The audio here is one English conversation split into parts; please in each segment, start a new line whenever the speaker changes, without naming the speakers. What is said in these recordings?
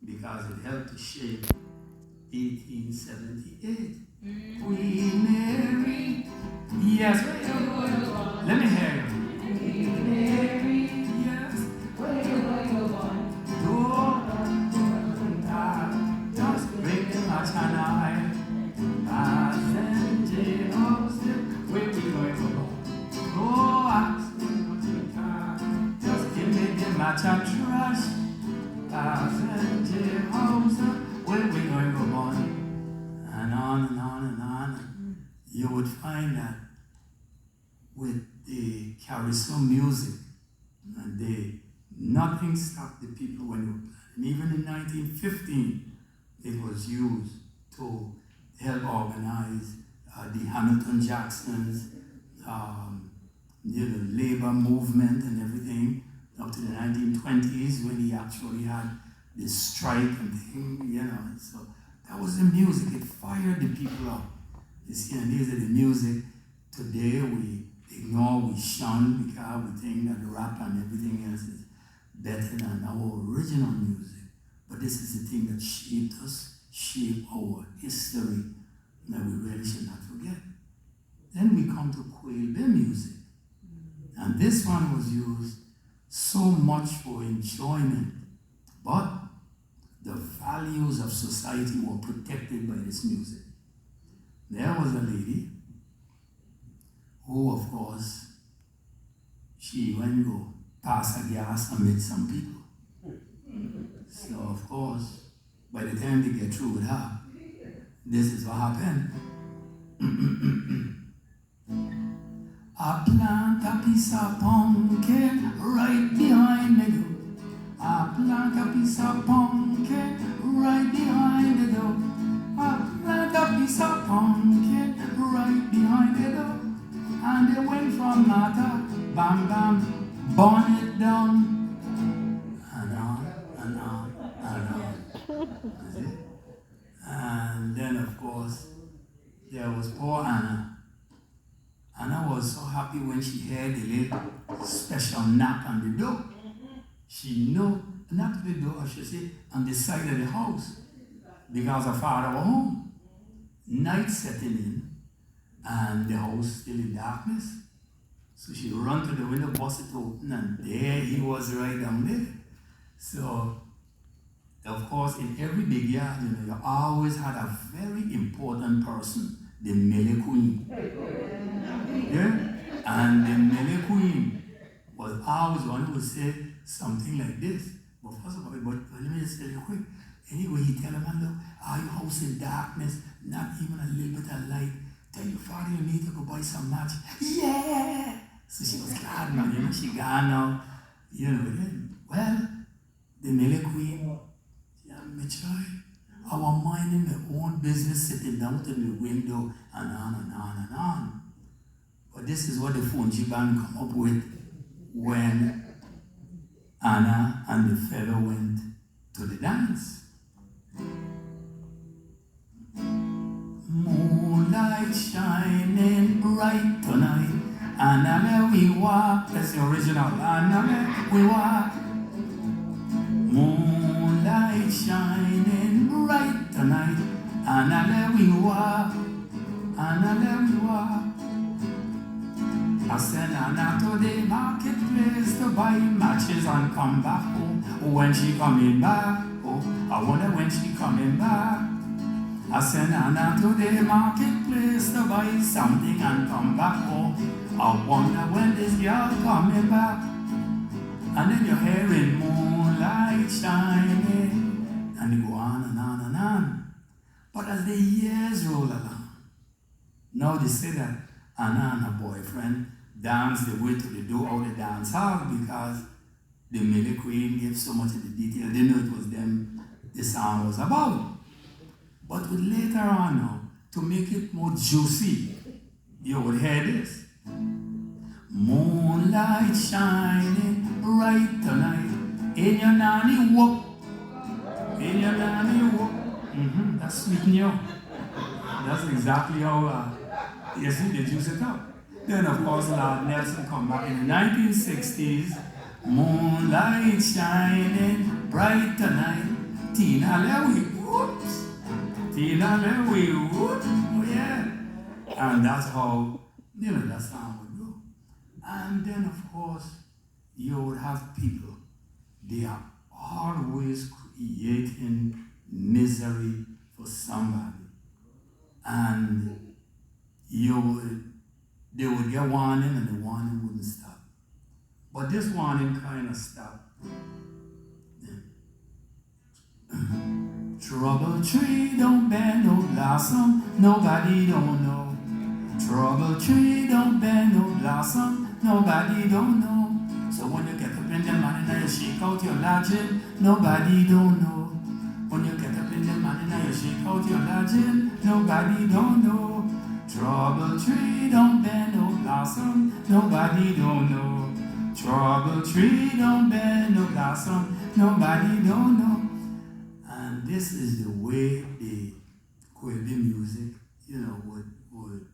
because it helped to shape 1878. Queen Mary, yes, let me hear you. Queen Mary, yes, just break the match and I, as and James, where we going to go? Go ask me what you can, just give me the match and trash, as and James, where we going to go? And on and on and on. You would find that with the Cariso music, and nothing stopped the people when they were planning. And even in 1915, it was used to help organize the Hamilton Jacksons, the labor movement and everything, up to the 1920s when he actually had this strike and thing, so that was the music. It fired the people up. You see, and these are the music. Today we ignore, we shun, because we think that rap and everything else is better than our original music. But this is the thing that shaped us, shaped our history, that we really should not forget. Then we come to Kwabena music. And this one was used so much for enjoyment, but the values of society were protected by this music. There was a lady who, of course, she went to pass a gas and met some people. So, of course, by the time they get through with her, this is what happened. I plant a piece of pumpkin right behind the door. I plant a piece of pumpkin right behind the door. I plant a piece of pumpkin right behind the door. And they went from matter, bam bam, burn it down, and on and on and on. You see? And then of course there was poor Anna. Anna was so happy when she heard the little special knock on the door. She knocked the door, I should say, on the side of the house, because her father was home. Night setting in, and the house still in darkness. So she ran to the window, bust it open, and there he was right down there. So, of course, in every big yard, you always had a very important person, the Mele Queen. Yeah? And the Mele Queen was always one who would say something like this. But first of all, but let me just tell you quick. Anyway, he tell him, look, your house in darkness, not even a little bit of light. Tell your father you need to go buy some match. Yeah! So she was glad, man, she gone now. Well, the Mele Queen, my child, our minding their own business, sitting down to the window, and on and on and on. But this is what the Fungi band come up with when Anna and the fellow went to the dance. Moonlight shining bright tonight, Anna, let we walk. That's the original. Anna, let we walk. Moonlight shining bright tonight, Anna, let we walk. Anna, let we walk. I sent Anna to the marketplace to buy matches and come back home. When she coming back, I wonder when she coming back. I sent Anna to the marketplace to buy something and come back home. I wonder when this girl coming back. And then you're hearing moonlight shining, and you go on and on and on. But as the years roll along, now they say that Anna and her boyfriend danced the way to the door of the dance hall because the Mele Queen gave so much of the detail. They didn't know it was them the song was about. But with later on now, to make it more juicy, you would hear this. Moonlight shining bright tonight, in your nanny whoop, in your nanny whoop. That's sweet new. That's exactly how you see they juice it up. Then of course Lord Nelson come back in the 1960s. Moonlight shining bright tonight, Tina Lewy, whoops. Tina Lewy, whoops. Oh yeah. And that's how, that song would go. And then, of course, you would have people. They are always creating misery for somebody. And they would get warning and the warning wouldn't stop. But this warning kind of stopped. Trouble tree don't bear no blossom, nobody don't know. Trouble tree don't bear no blossom, nobody don't know. So when you get up in the morning and you shake out your lodging, nobody don't know. When you get up in the morning and you shake out your lodging, nobody don't know. Trouble tree don't bear no blossom, nobody don't know. Trouble tree don't bear no blossom, nobody don't know. And this is the way the Kwabena music, would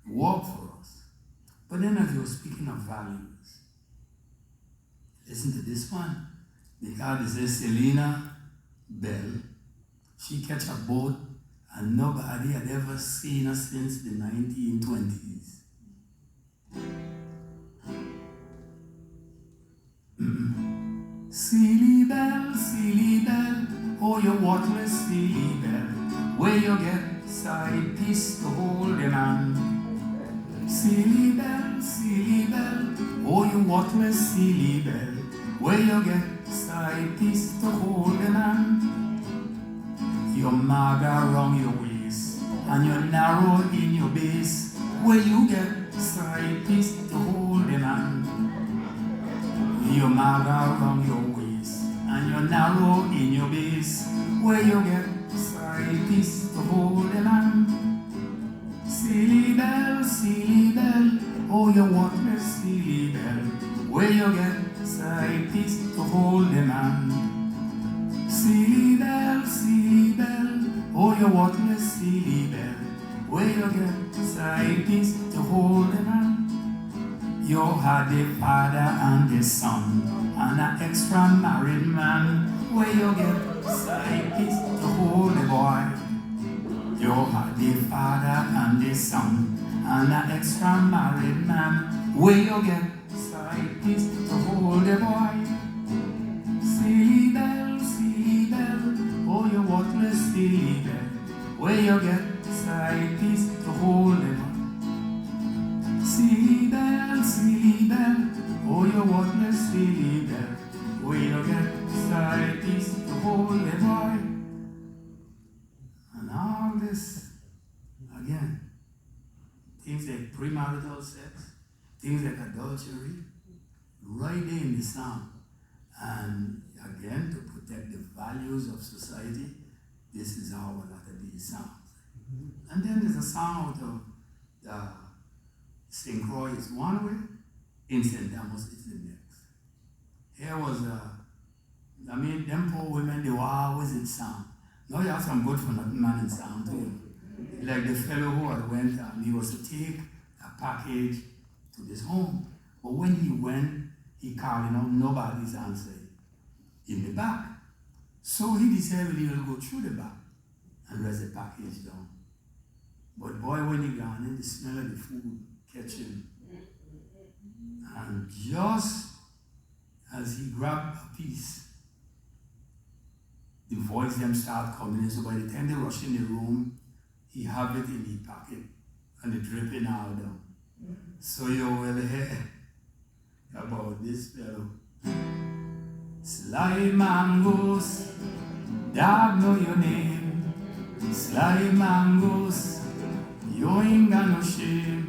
work for us. But then as you're speaking of values, listen to this one. Because this is Selena Bell. She catch a boat and nobody had ever seen her since the 1920s. Silly bell, oh you worthless silly bell, where you get side piece to hold them on. Silly bell, oh you worthless silly bell, where you get side piece to hold them on. You're maga round your waist, and you're narrow in your base, where you get side piece to hold them on. You're maga round your waist, and you're narrow in your base, where you get side piece to hold them on. Silly bell, oh you worthless silly bell, where you get side piece to hold them on. Silly bell, oh you worthless silly bell, where you get side piece to hold them on. You had the father and the son, and an extra married man, where you get side piece to hold the boy. You had the father and the son, and an extra married man, where you get side piece to hold the boy. Silly bell, oh you worthless silly bell, where you get side piece to hold the boy. Silly bell, oh you worthless silly bell, where you get side piece to hold the boy. And all this, again, things like premarital sex, things like adultery, right there in the song. And again, to protect the values of society, this is how a lot of these songs. And then there's a song out of the St. Croix is one way, in St. Thomas is the next. Here was them poor women, they were always in sound. Now you have some good for nothing man in sound too. Like the fellow who had went and he was to take a package to this home. But when he went, he called, nobody's answered in the back. So he decided he will go through the back and let the package down. But boy, when he gone in, the smell of the food catch him. And just as he grabbed a piece, the voice them start coming in. So by the time they rush in the room, he have it in the pocket and it dripping out down. So you will hear about this fellow. Sly mangoes, dog know your name. Sly mangoes, you ain't got no shame.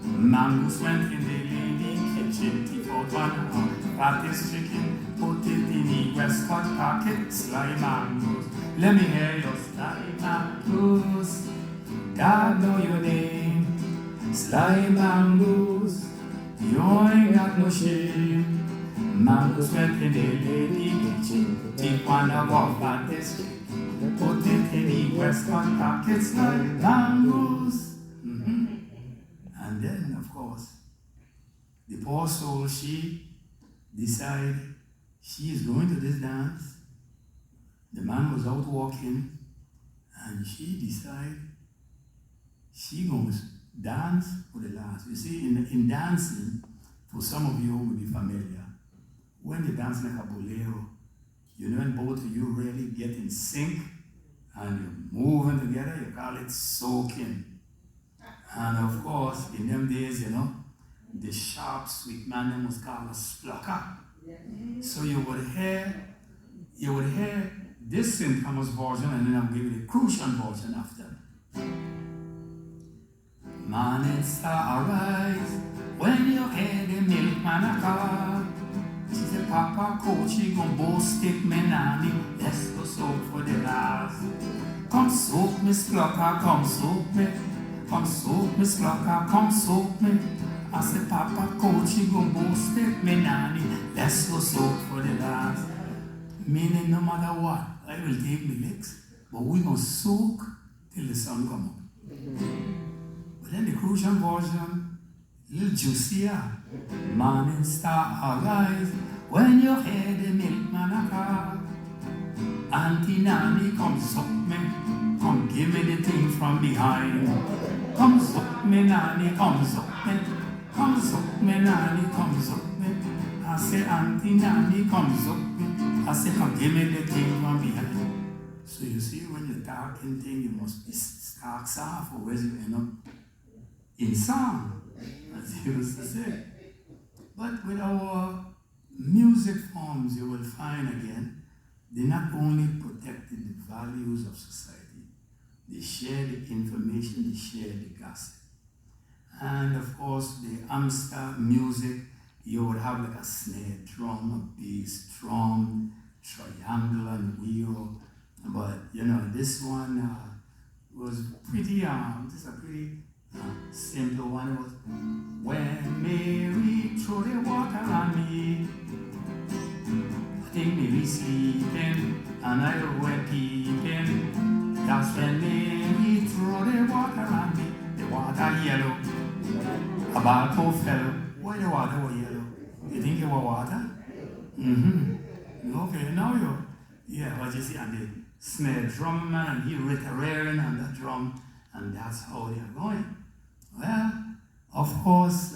Mangoes went in the lady kitchen, tip out one fattest chicken, put it in the waistcoat pocket. Sly mangoes, let me hear your sly mangoes, dog know your name. Sly mangoes, you ain't got no shame. Mangoes went in the lady kitchen, tip one of our fattest chicken, put it in the waistcoat pocket. Sly mangoes. And then, of course, the poor soul, she decided she is going to this dance. The man was out walking, and she decided she going to dance for the last. You see, in dancing, for some of you who will be familiar, when you dance like a bolero, you know when both of you really get in sync and you're moving together, you call it soaking. And of course, in them days, you know, the sharp, sweet man them was called a splucker. So you would hear this St. Thomas version, and then I'll give you the Crucian version after. Morning star arise when you hear the milkman a call. She said, Papa coach, she gon' boast stick me nanny. Let's go soak for the last. Come soak me, splucker, come soak me. Come soak me, splucker, come soak me. I said, Papa coach, she gon' boast stick me nanny. Let's go soak for the last. Meaning no matter what, I will take me licks, but we gon' soak till the sun come up. But then the Crucian version, a little juicier. Morning star arise when you hear the milkman a call. Auntie Nanny, come suck me, come give me the thing from behind. Come suck me, Nanny, come suck me. Come suck me, Nanny, come suck me. I say, Auntie Nanny, come suck me. I say, come give me the thing from behind. So you see, when you're talking thing, you must be stark soft, or where's you end up in song, as he used to say. But with our music forms, you will find again, they not only protected the values of society, they share the information, they share the gossip. And of course, the Amster music, you would have like a snare drum, a bass drum, triangle and wheel. But you know, this one was pretty, just a pretty simple one. It was, when Mary threw the water on me, I think Mary sleeping and I were peeping. That's when Mary threw the water on me. The water yellow, a bad poor fellow. Why the water was yellow? You think it was water? Okay, now yeah, what you see, and the snare drum man, and he rearing on the drum, and that's how they are going. Well, of course,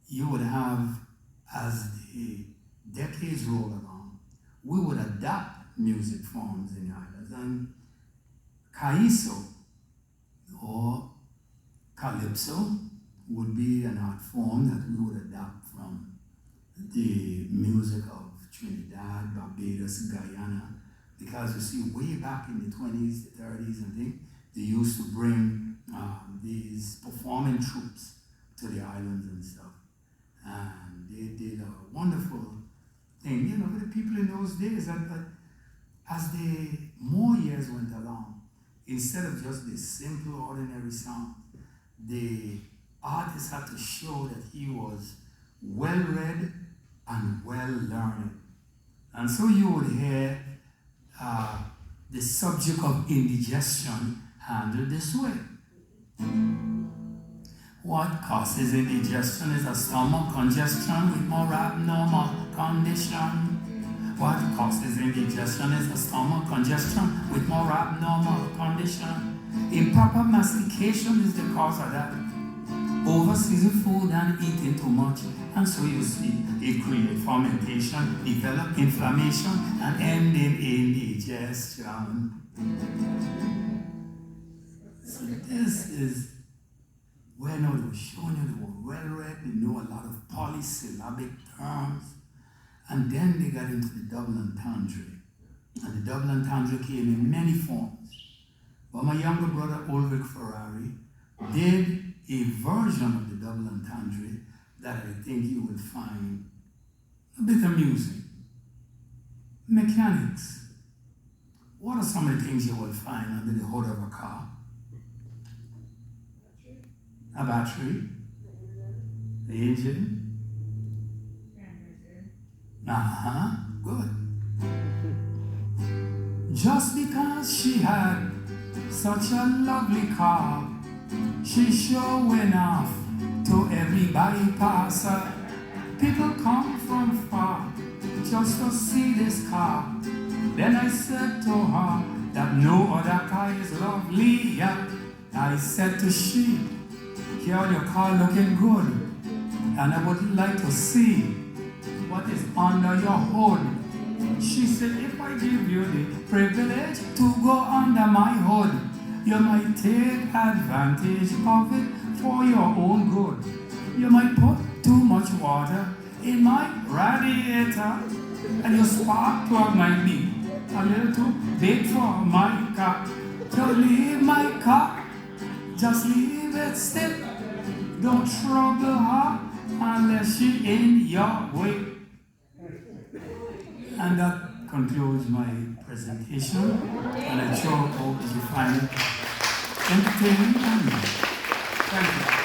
you would have, as the decades roll along, we would adapt music forms in the islands, and Cariso or Calypso would be an art form that we would adapt from the music of Trinidad, Barbados, Guyana, because you see, way back in the 20s, the 30s, and things, they used to bring these performing troops to the islands and stuff. And they did a wonderful thing, you know, with the people in those days. But as the more years went along, instead of just the simple, ordinary song, the artist had to show that he was well-read and well-learned. And so you would hear the subject of indigestion handled this way. What causes indigestion is a stomach congestion with more abnormal condition. What causes indigestion is a stomach congestion with more abnormal condition. Improper mastication is the cause of that. Overseasoned food and eating too much. And so you see, it creates fermentation, develop inflammation, and end in indigestion. So this is when I was showing you they were well-read, they know a lot of polysyllabic terms, and then they got into the double entendre. And the double entendre came in many forms. But my younger brother, Ulrich Ferrari, did a version of the double entendre that I think you will find a bit amusing. Mechanics. What are some of the things you will find under the hood of a car? A battery, the engine. Good. Just because she had such a lovely car, she showing off to everybody pass her. People come from far just to see this car. Then I said to her that no other car is lovely. I said to she, here your car looking good, and I would like to see what is under your hood. She said, if I give you the privilege to go under my hood, you might take advantage of it for your own good. You might put too much water in my radiator, and your spark plug might be a little too big for my car. Don't leave my car, just leave it still. Don't trouble her unless she in your way. And that concludes my presentation, and I sure hope that you find it entertaining and thank you.